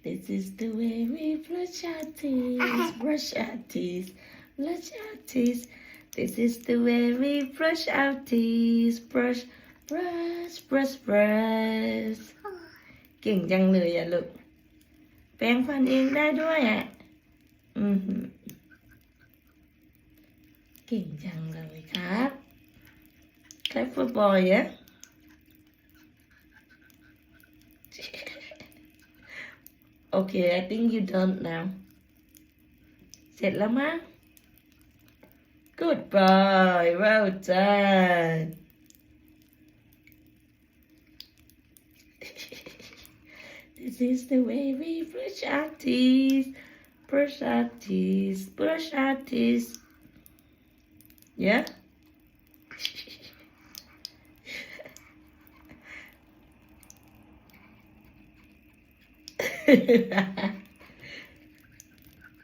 This is the way we brush our teeth, brush our teeth, brush our teeth. This is the way we brush our teeth, brush, brush, brush, brush. เก่งจังเลยอะลูก แปรงฟันเองได้ด้วยอะเก่งจังเลยครับ Clever boy, yeah? Okay, I think you done now. เสร็จแล้วมั้ง Good boy, well done. This is the way we brush our teeth, brush our teeth, brush our teeth. Yeah?